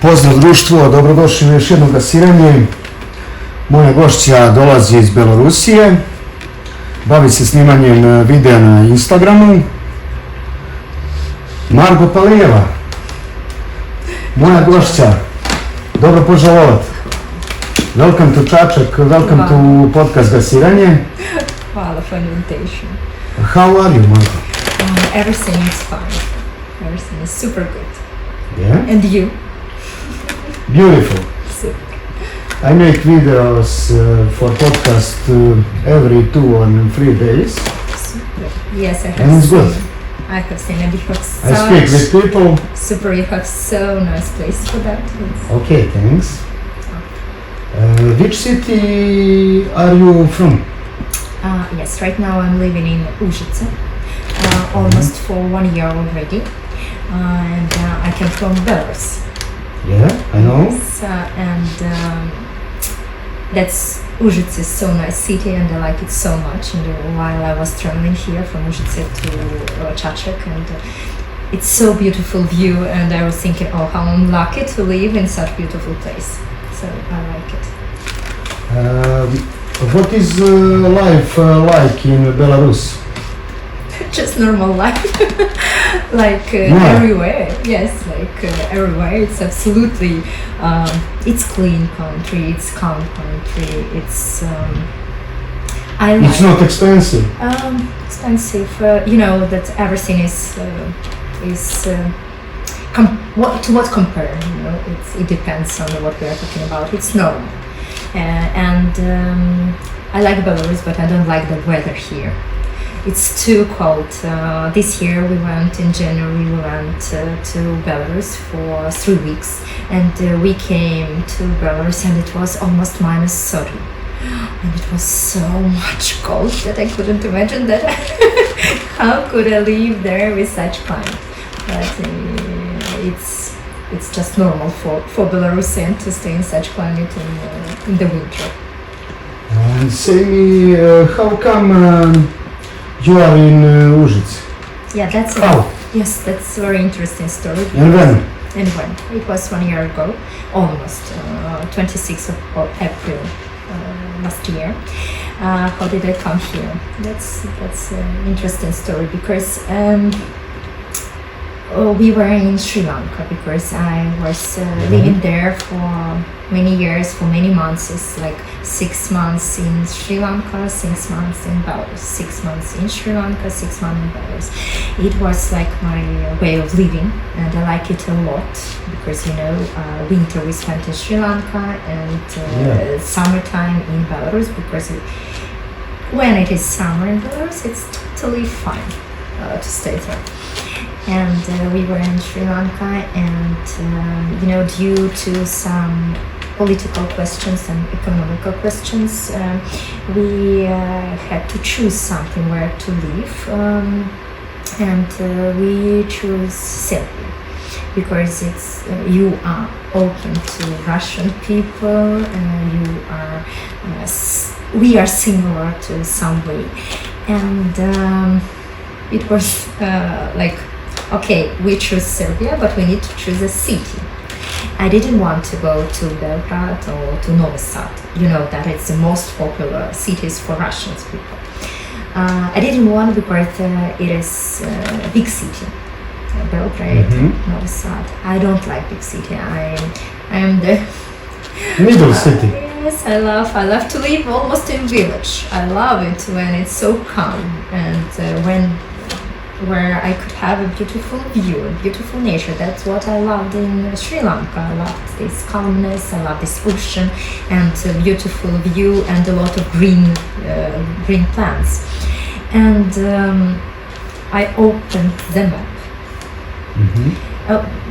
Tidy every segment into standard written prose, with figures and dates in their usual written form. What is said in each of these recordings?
Pozdrav društvo, dobrodošli u još jedno gasiranje. Moja gošća dolazi iz Belorusije, bavi se snimanjem videa na Instagramu. Margo Palijeva, moja gošća, dobro poželovat. Welcome to Čačak, welcome to podcast Gasiranje. Hvala for invitation. How are you, Margo? Everything is fine. Everything is super good. Yeah? And you? Beautiful. Super. I make videos for podcast every 2 or 3 days. Super. Yes, I have And it's seen. good. I have seen, and you have I speak with people. super. You have so nice place for that. Okay, thanks. Which city are you from? Yes, right now I'm living in Uzice, almost for 1 year already, and I came from Belarus. Yeah, I know. Yes, that's Uzice is so nice city, and I like it so much. And while I was traveling here from Uzice to Čačak, and it's so beautiful view, and I was thinking, oh, how I'm lucky to live in such beautiful place. So I like it. What is life like in Belarus? Just normal life, like everywhere. Yes, like everywhere. It's absolutely, it's clean country. It's calm country. It's I like. It's not expensive. Expensive. You know that everything is to what compare. You know, it depends on what we are talking about. It's normal, and I like Belarus, but I don't like the weather here. It's too cold. This year in January we went to Belarus for 3 weeks, and we came to Belarus and it was almost -30. And it was so much cold that I couldn't imagine that. How could I live there with such climate? But it's just normal for Belarusian to stay in such climate in the winter. Say me, how come you are in Uzice? Yeah, that's How? Yes, that's a very interesting story. And when? And when? It was 1 year ago, almost 26th of April last year. How did I come here? That's an interesting story because we were in Sri Lanka because I was living there for many years, for many months. It's like 6 months in Sri Lanka, 6 months in Belarus, 6 months in Sri Lanka, 6 months in Belarus. It was like my way of living, and I like it a lot because, you know, winter we spent in Sri Lanka and summertime in Belarus because when it is summer in Belarus, it's totally fine to stay there. And we were in Sri Lanka, and you know, due to some political questions and economical questions, we had to choose something where to live, and we chose Serbia because it's you are open to Russian people, we are similar to some way, and it was like, okay, we choose Serbia, but we need to choose a city. I didn't want to go to Belgrade or to Novi Sad. You know that it's the most popular cities for Russian people. I didn't want because it is a big city, Belgrade, Novi Sad. I don't like big city. I am the Middle city. Yes, I love to live almost in village. I love it when it's so calm and where I could have a beautiful view, a beautiful nature. That's what I loved in Sri Lanka. I loved this calmness, I love this ocean and a beautiful view and a lot of green plants. And I opened the map.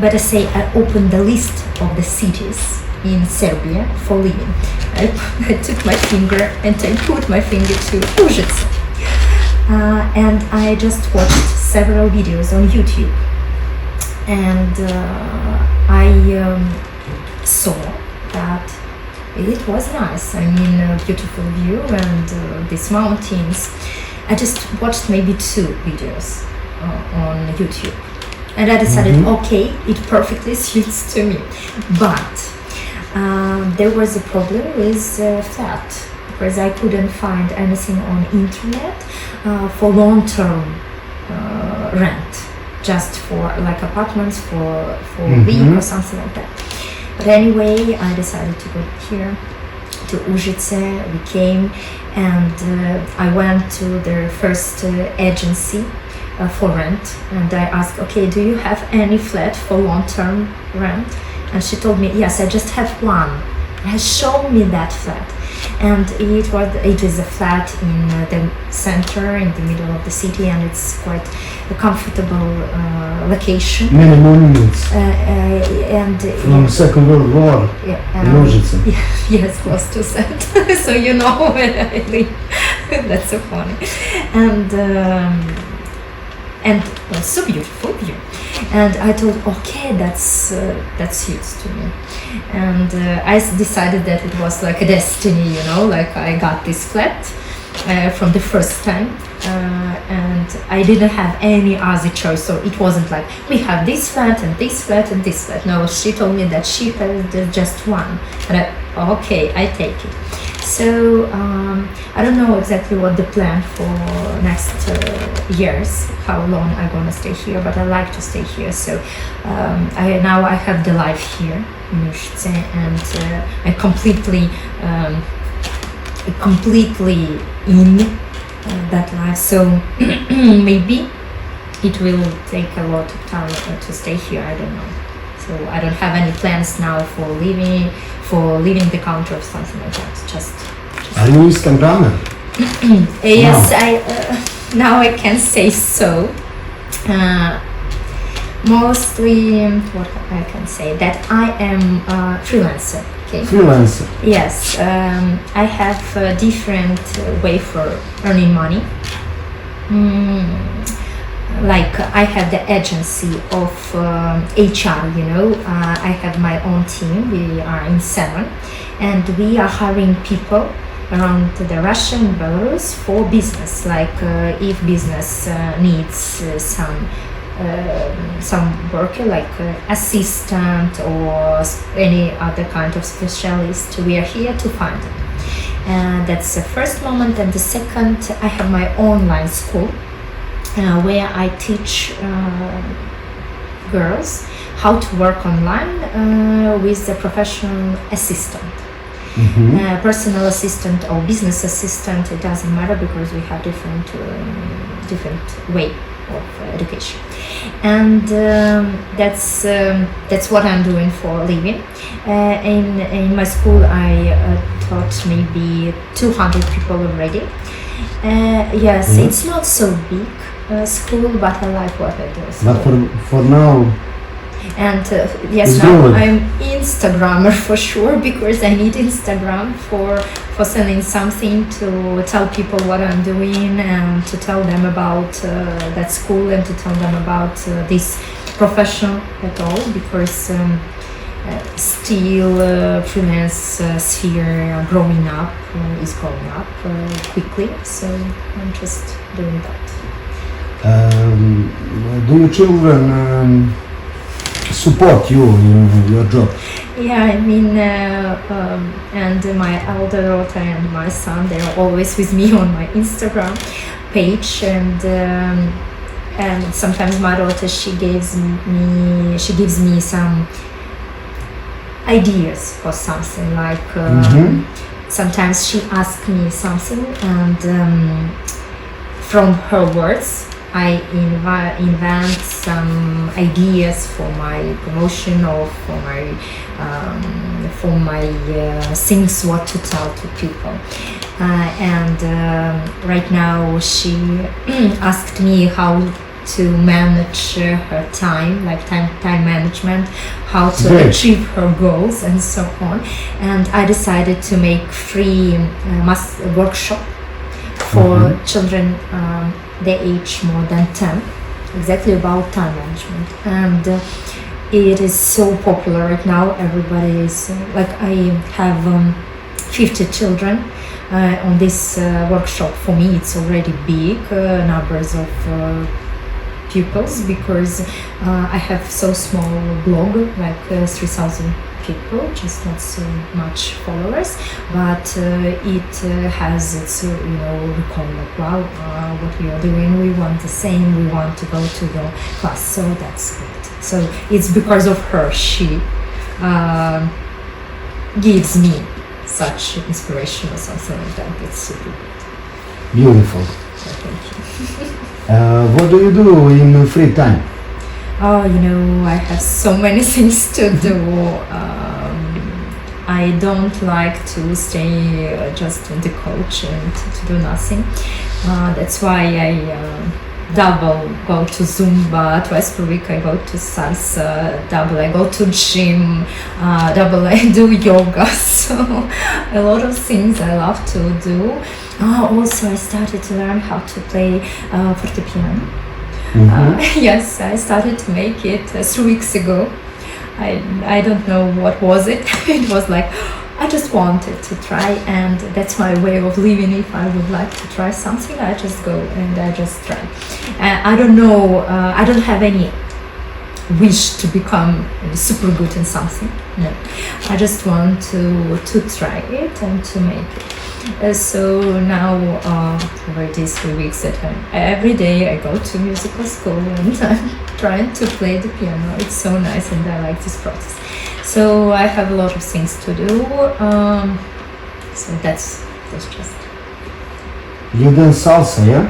But I say I opened the list of the cities in Serbia for living. I took my finger and I put my finger to Uzice. And I just watched several videos on YouTube, and I saw that it was nice. I mean, a beautiful view and these mountains. I just watched maybe 2 videos on YouTube. And I decided, okay, it perfectly suits to me. But there was a problem with flat, because I couldn't find anything on internet for long-term rent, just for like apartments for a week or something like that. But anyway, I decided to go here to Uzice. We came, and I went to the first agency for rent, and I asked, okay, do you have any flat for long-term rent? And she told me, yes, I just have one. And showed me that flat, and it is a flat in the center, in the middle of the city, and it's quite a comfortable location. Many monuments And from Second World War in Uzice. yes, close to that. So you know where I live. That's so funny. And so beautiful view. And I thought, okay, that's huge to me. And I decided that it was like a destiny, you know, like I got this flat from the first time. And I didn't have any other choice, so it wasn't like we have this flat and this flat and this flat. No, she told me that she had just one, and okay, I take it. So I don't know exactly what the plan for next years, how long I'm gonna stay here, but I like to stay here. So now I have the life here in Uzice, and I'm completely in that life. So maybe it will take a lot of time to stay here. I don't know. So I don't have any plans now for leaving the country or something like that. Just Are you Instagrammer? yes, now I can say so. Mostly, what I can say, that I am a freelancer. Okay. Freelancer. Yes, I have a different way for earning money. Like I have the agency of HR, you know. I have my own team. We are in 7, and we are hiring people around the Russia and Belarus for business. Like if business needs some worker, like assistant or any other kind of specialist, we are here to find them. And that's the first moment. And the second, I have my online school where I teach girls how to work online with the professional assistant. Personal assistant or business assistant, it doesn't matter, because we have different way of education. And that's what I'm doing for a living. In my school, I taught maybe 200 people already. Yes, it's not so big school, but I like what I do. So. But for now. And yes, now I'm Instagrammer for sure, because I need Instagram for sending something, to tell people what I'm doing, and to tell them about that school, and to tell them about this profession at all, because still freelance sphere is growing up quickly, so I'm just doing that. Do your children support you in your job? Yeah, I mean, and my elder daughter and my son, they're always with me on my Instagram page, and sometimes my daughter, she gives me some ideas for something, like sometimes she asks me something, and from her words I invent some ideas for my promotion, or for my things what to tell to people. And right now she asked me how to manage her time, like time management, how to achieve her goals, and so on. And I decided to make free workshop for children the age more than 10, exactly about time management. And it is so popular right now. Everybody is like, I have 50 children on this workshop. For me, it's already big numbers of pupils because I have so small blog, like 3,000 people, just not so much followers, but it has its, recall like, wow, what we are doing, we want the same, we want to go to the class, so that's great. So it's because of her, she gives me such inspiration or something like that. It's super good. Beautiful. So thank you. What do you do in free time? Oh, I have so many things to do. I don't like to stay just on the couch and to do nothing. That's why I double go to Zumba, twice per week I go to salsa, double I go to gym, double I do yoga. So a lot of things I love to do. Also I started to learn how to play fortepiano. Yes, I started to make it 3 weeks ago. I don't know what was it. It was like I just wanted to try, and that's my way of living. If I would like to try something, I just go and I just try. I don't know. I don't have any wish to become super good in something. No, I just want to try it and to make it. So now over these 3 weeks that every day I go to musical school and I'm trying to play the piano. It's so nice and I like this process. So I have a lot of things to do. So that's just. You dance salsa, yeah?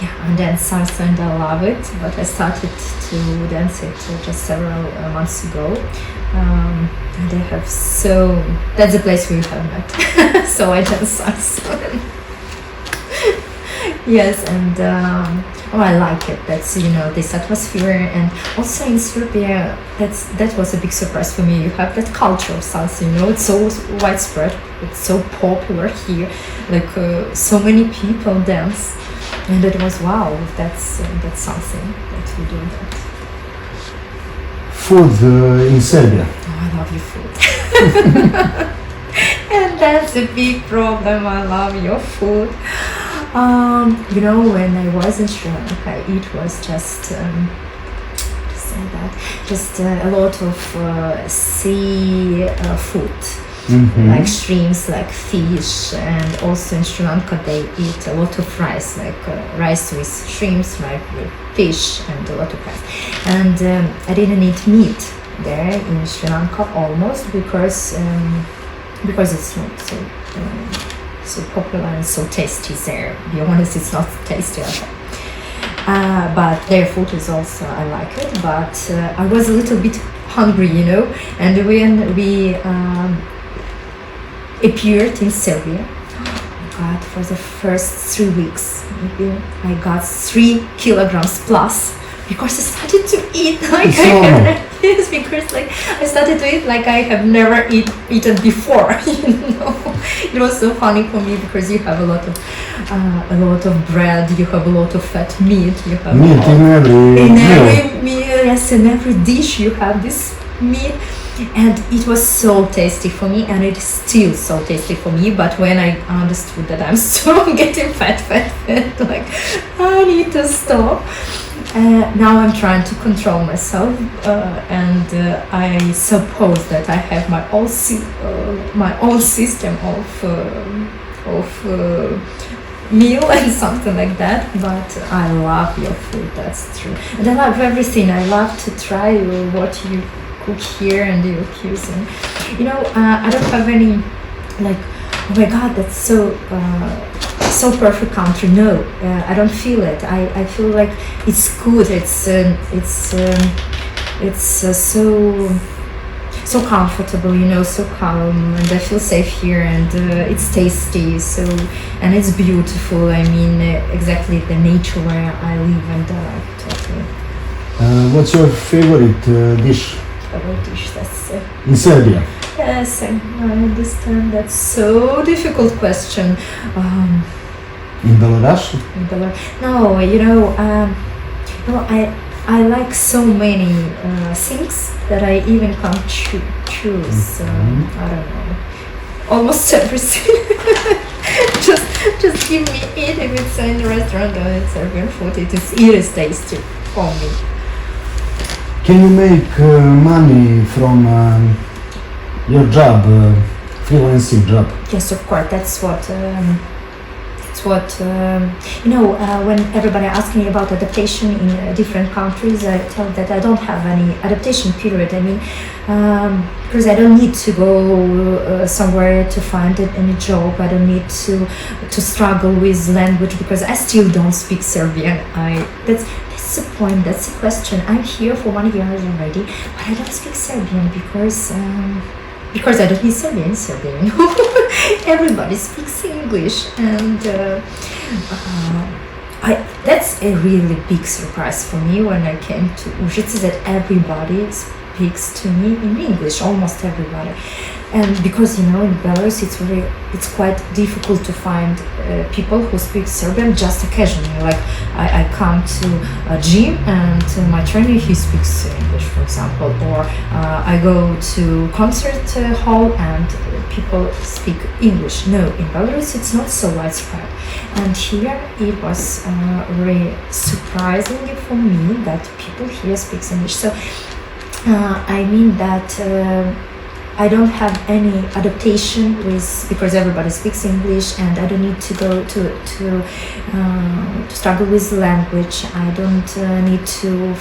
Yeah, I dance salsa and I love it, but I started to dance it just several months ago. And I have that's the place we have met. So I dance salsa. Yes, and I like it. That's this atmosphere, and also in Serbia, that was a big surprise for me. You have that culture of salsa. It's so widespread. It's so popular here. Like so many people dance, and it was wow. That's something that we do that. Food in Serbia. Oh, I love your food. And that's a big problem. I love your food. When I was in Sri Lanka, it was just a lot of sea food, like shrimps, like fish, and also in Sri Lanka they eat a lot of rice, like rice with shrimps, like with fish, and a lot of rice. And I didn't eat meat there in Sri Lanka almost because it's not so popular and so tasty there. To be honest, it's not tasty at all. But their food is also, I like it, but I was a little bit hungry, and when we appeared in Serbia, oh God, for the first 3 weeks, maybe I got 3 kilograms plus, because I started to eat like yes, because I started to eat like I have never eaten before. It was so funny for me because you have a lot of bread, you have a lot of fat meat, you have meat in every meal. Yes, in every dish you have this meat. And it was so tasty for me, and it is still so tasty for me. But when I understood that I'm still getting fat, like I need to stop. Now I'm trying to control myself, and I suppose that I have my own system of meal and something like that. But I love your food, that's true, and I love everything. I love to try what you cook here and your cuisine. I don't have any like, oh my God, that's so perfect country. No, I don't feel it. I feel like it's good. It's so comfortable, so calm, and I feel safe here, and it's tasty. And it's beautiful. I mean, exactly the nature where I live, and I like it totally. What's your favorite dish? Favorite dish? That's in Serbia. Yes, I understand. That's so difficult question. In Belarus? No, I like so many things that I even can't choose. I don't know. Almost everything. just give me it if it's in a restaurant or it's Serbian food. It is tasty. for me. Can you make money from your job, freelancing job? Yes, of course. That's what when everybody asks me about adaptation in different countries, I tell that I don't have any adaptation period. I mean, because I don't need to go somewhere to find any job. I don't need to struggle with language because I still don't speak Serbian. That's the point. That's the question. I'm here for 1 year already, but I don't speak Serbian because I don't need Serbian. Everybody speaks English, and that's a really big surprise for me when I came to Uzice, that everybody speaks to me in English, almost everybody. And because in Belarus it's quite difficult to find people who speak Serbian just occasionally. Like I come to a gym and my trainer, he speaks English, for example, or I go to concert hall and people speak English. No, in Belarus it's not so widespread. And here it was very surprising for me that people here speak English. So I mean that I don't have any adaptation because everybody speaks English, and I don't need to go to struggle with the language. I don't need to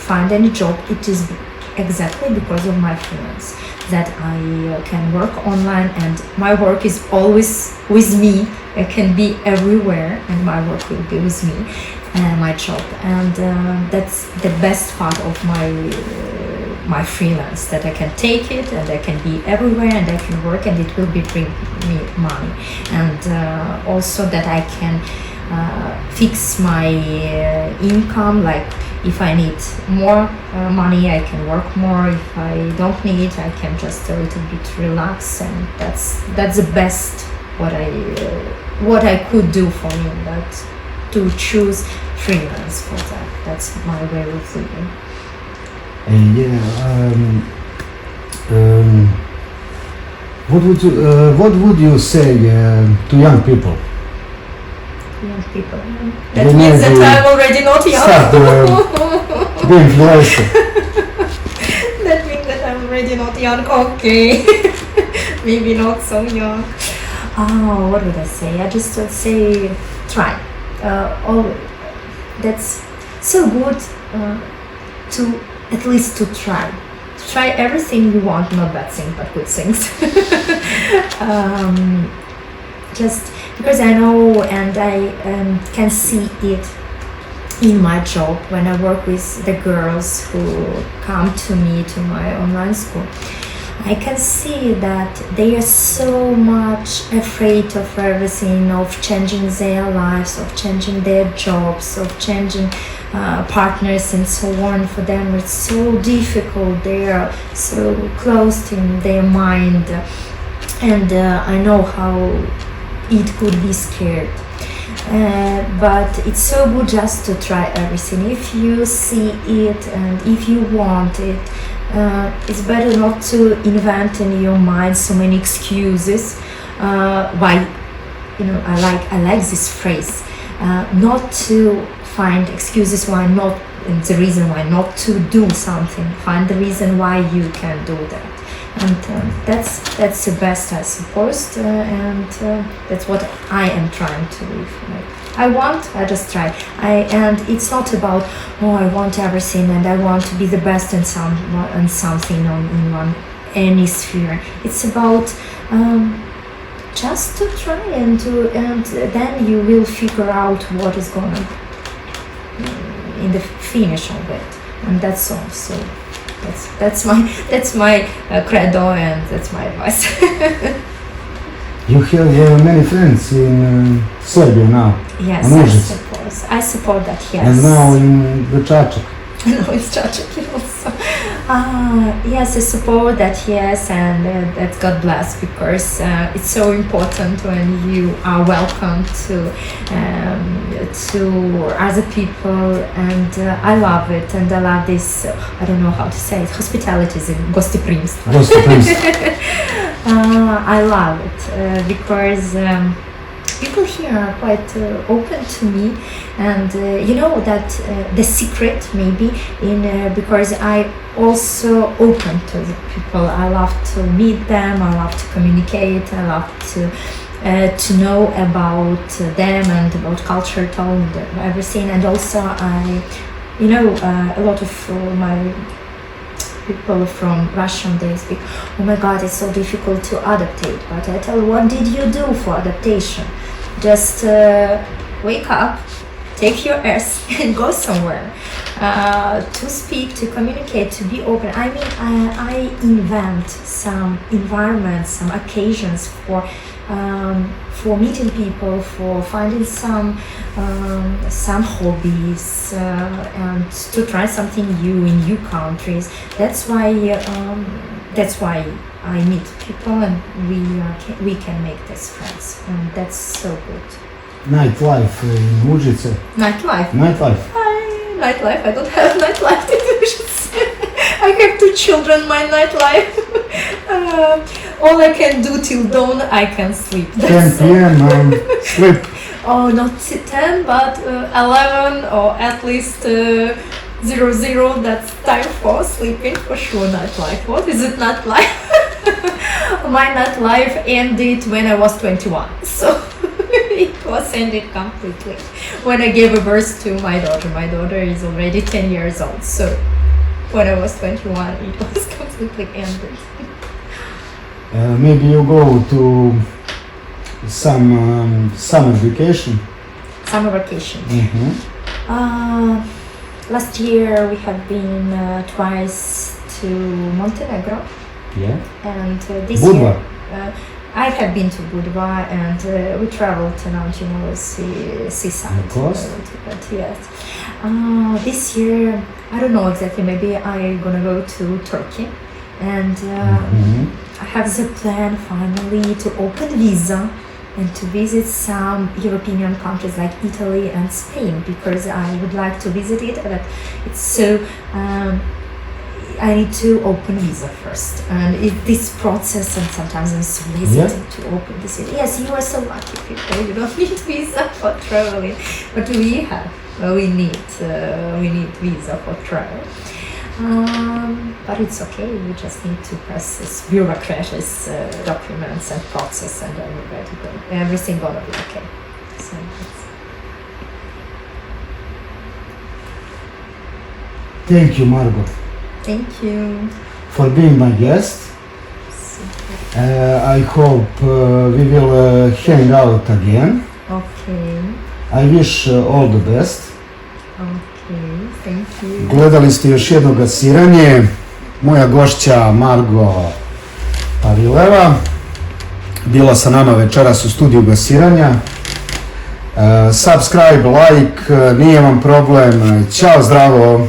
find any job. It is exactly because of my freelance that I can work online, and my work is always with me. I can be everywhere, and my work will be with me, my job, and that's the best part of my freelance, that I can take it and I can be everywhere and I can work and it will bring me money, and also that I can fix my income. Like if I need more money, I can work more. If I don't need, I can just a little bit relax, and that's the best what I could do for me, that to choose freelance for that. That's my way of living. What would you say to young people? Young people. That means that I'm already not young. Start being influencer. That means that I'm already not young. Okay. Maybe not so young. What would I say? I just would say try. That's so good to at least to try. Try everything you want, not bad things, but good things. Just because I know and I can see it in my job when I work with the girls who come to me to my online school. I can see that they are so much afraid of everything, of changing their lives, of changing their jobs, of changing partners and so on. For them it's so difficult, they are so closed in their mind, and I know how it could be scared. But it's so good just to try everything. If you see it and if you want it, it's better not to invent in your mind so many excuses why, I like this phrase, not to find excuses why not, the reason why not to do something. Find the reason why you can do that, and that's the best, I suppose, and that's what I am trying to live. I just try. And it's not about I want everything and I want to be the best in something in any sphere. It's about just to try and then you will figure out what is going to in the finish of it, and that's all. So that's my credo, and that's my advice. You have many friends in Serbia now. Yes, I support that. Yes. And now in the Čačak. No, it's Čačak also. Yes, I support that. Yes, and that God bless, because it's so important when you are welcome to other people, and I love it, and I love this. I don't know how to say it. Hospitality is gostoprimstvo. I love it because people here are quite open to me, and you know that the secret maybe in because I also open to the people. I love to meet them. I love to communicate. I love to know about them and about culture, tone, everything. And also a lot of my people from Russian, they speak, oh my god, it's so difficult to adaptate. But I tell, what did you do for adaptation? Just wake up, take your earth and go somewhere. To speak, to communicate, to be open. I mean, I invent some environments, some occasions for meeting people, for finding some hobbies, and to try something new in new countries. That's why I meet people, and we can make these friends, and that's so good. Nightlife in Uzice. Nightlife. Nightlife. I don't have nightlife in Uzice. I have 2 children. My nightlife. All I can do till dawn, I can sleep. 10 p.m. Sleep. Oh, not 10, but 11 or at least 00. That's time for sleeping for sure. Nightlife. What is it? Nightlife. My nightlife ended when I was 21. So. It was ended completely when I gave birth to my daughter. My daughter is already 10 years old, so when I was 21, it was completely ended. Maybe you go to some summer vacation. Summer vacation. Mm-hmm. Last year we have been twice to Montenegro. Yeah. And this Budva. year I have been to Budva, and we traveled around, seaside. Of course. Yes. This year, I don't know exactly. Maybe I'm gonna go to Turkey, and I have the plan finally to open visa and to visit some European countries like Italy and Spain, because I would like to visit it. But it's so. I need to open visa first, and this process, and sometimes I'm so hesitant to open this. Yes, you are so lucky people. You don't need visa for traveling, but we need visa for travel. But it's okay. We just need to press this bureaucratic documents and process, and everything gonna be okay. So. Thank you, Margot. Thank you. For being my guest. I hope we will hang out again. Okay. I wish all the best. Okay, thank you. Gledali ste još jedno gasiranje. Moja gošća Margo Pavileva bila sa nama večeras u studiju gasiranja. Subscribe, like, nije vam problem. Ćao, zdravo.